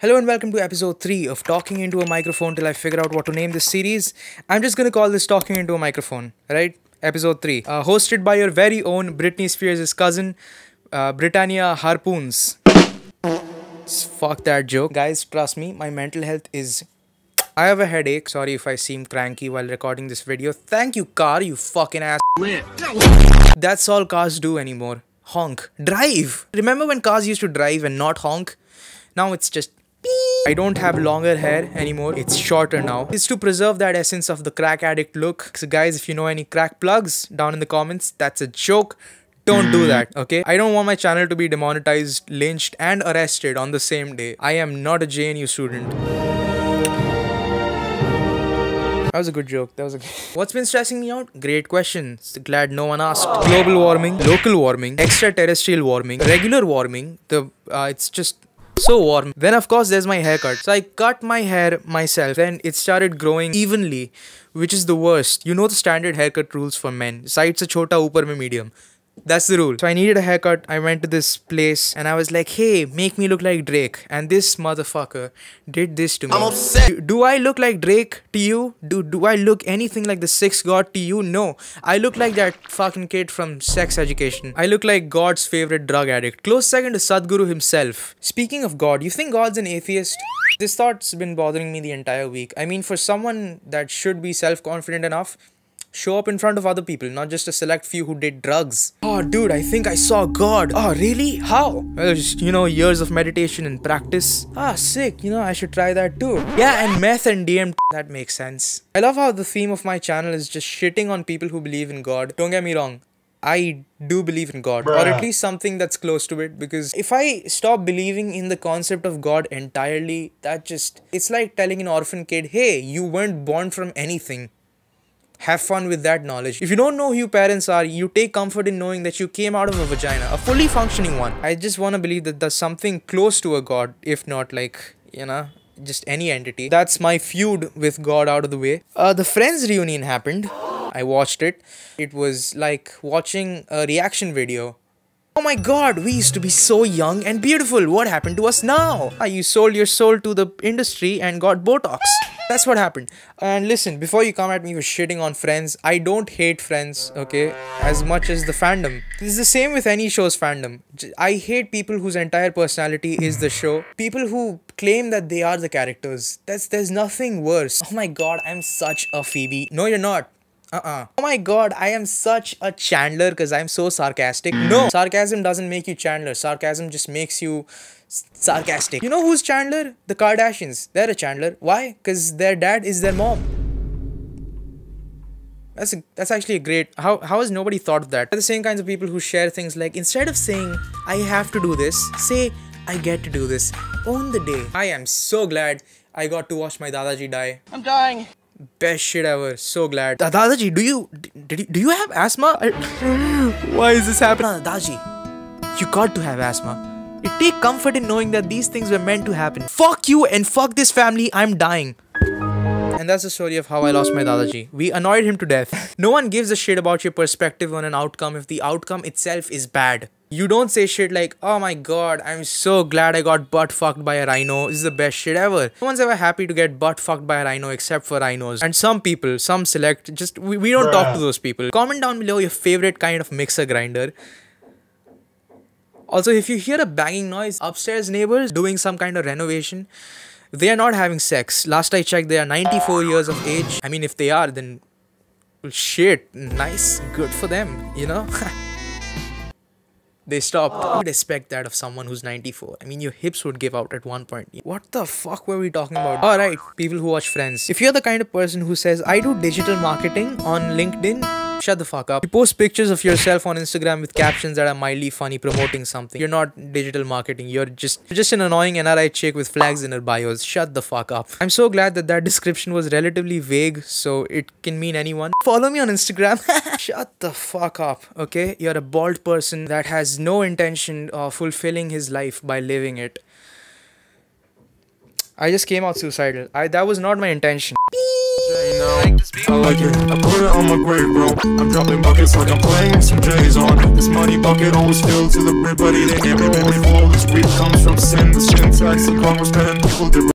Hello and welcome to episode 3 of Talking Into a Microphone till I figure out what to name this series. I'm just gonna call this Talking Into a Microphone, right? Episode 3. Hosted by your very own Britney Spears' cousin, Britannia Harpoons. Fuck that joke. Guys, trust me, my mental health is... I have a headache. Sorry if I seem cranky while recording this video. Thank you, car, you fucking ass. That's all cars do anymore. Honk. Drive! Remember when cars used to drive and not honk? Now it's just... I don't have longer hair anymore, it's shorter now. It's to preserve that essence of the crack addict look. So guys, if you know any crack plugs, down in the comments, that's a joke. Don't do that, okay? I don't want my channel to be demonetized, lynched and arrested on the same day. I am not a JNU student. That was a good joke. What's been stressing me out? Great question. Glad no one asked. Global warming, local warming, extraterrestrial warming, regular warming. It's just... so warm. Then of course there's my haircut. So I cut my hair myself. Then it started growing evenly, which is the worst. You know the standard haircut rules for men. Side se chota, upar mein medium. That's the rule. So I needed a haircut. I went to this place and I was like, hey, make me look like Drake. And this motherfucker did this to me. I'm upset. Do I look like Drake to you? Do I look anything like the sixth god to you? No. I look like that fucking kid from Sex Education. I look like God's favorite drug addict. Close second to Sadhguru himself. Speaking of God, you think God's an atheist? This thought's been bothering me the entire week. I mean, for someone that should be self-confident enough, show up in front of other people, not just a select few who did drugs. Oh dude, I think I saw God. Oh really? How? Well, just, years of meditation and practice. Ah, sick. I should try that too. Yeah, and meth and DM, that makes sense. I love how the theme of my channel is just shitting on people who believe in God. Don't get me wrong, I do believe in God, or at least something that's close to it, because if I stop believing in the concept of God entirely, it's like telling an orphan kid, hey, you weren't born from anything. Have fun with that knowledge. If you don't know who your parents are, you take comfort in knowing that you came out of a vagina, a fully functioning one. I just want to believe that there's something close to a God, if not like, just any entity. That's my feud with God out of the way. The Friends reunion happened. I watched it. It was like watching a reaction video. Oh my god, we used to be so young and beautiful. What happened to us now? You sold your soul to the industry and got Botox. That's what happened. And listen, before you come at me for shitting on Friends, I don't hate Friends, okay, as much as the fandom. This is the same with any show's fandom. I hate people whose entire personality is the show. People who claim that they are the characters. There's nothing worse. Oh my god, I'm such a Phoebe. No, you're not. Oh my god, I am such a Chandler because I'm so sarcastic. No, sarcasm doesn't make you Chandler. Sarcasm just makes you sarcastic. You know who's Chandler? The Kardashians. They're a Chandler. Why? Because their dad is their mom. That's actually a great... How has nobody thought of that? They're the same kinds of people who share things like, instead of saying, I have to do this, say, I get to do this. Own the day. I am so glad I got to watch my Dadaji die. I'm dying. Best shit ever. So glad. Dadaji, do you have asthma? Why is this happening? Dadaji, you got to have asthma. You take comfort in knowing that these things were meant to happen. Fuck you and fuck this family. I'm dying. And that's the story of how I lost my Dadaji. We annoyed him to death. No one gives a shit about your perspective on an outcome if the outcome itself is bad. You don't say shit like, oh my god, I'm so glad I got butt fucked by a rhino. This is the best shit ever. No one's ever happy to get butt fucked by a rhino except for rhinos. And some people, some select, we don't talk to those people. Comment down below your favorite kind of mixer grinder. Also, if you hear a banging noise, upstairs neighbors doing some kind of renovation, they are not having sex. Last I checked, they are 94 years of age. I mean, if they are, then well, shit, nice, good for them, They stopped. I would expect that of someone who's 94. I mean, your hips would give out at one point. What the fuck were we talking about? Alright, people who watch Friends. If you're the kind of person who says, I do digital marketing on LinkedIn, shut the fuck up. You post pictures of yourself on Instagram with captions that are mildly funny promoting something. You're not digital marketing. You're just an annoying NRI chick with flags in her bios. Shut the fuck up. I'm so glad that description was relatively vague, so it can mean anyone. Follow me on Instagram. Shut the fuck up, okay? You're a bald person that has no intention of fulfilling his life by living it. I just came out suicidal. That was not my intention. I like it, I put it on my grave, bro. I'm dropping buckets like I'm playing some J's on. This money bucket always filled to the brim, but it ain't every flow. This weed comes from sin, the syntax, the Congress pen, people did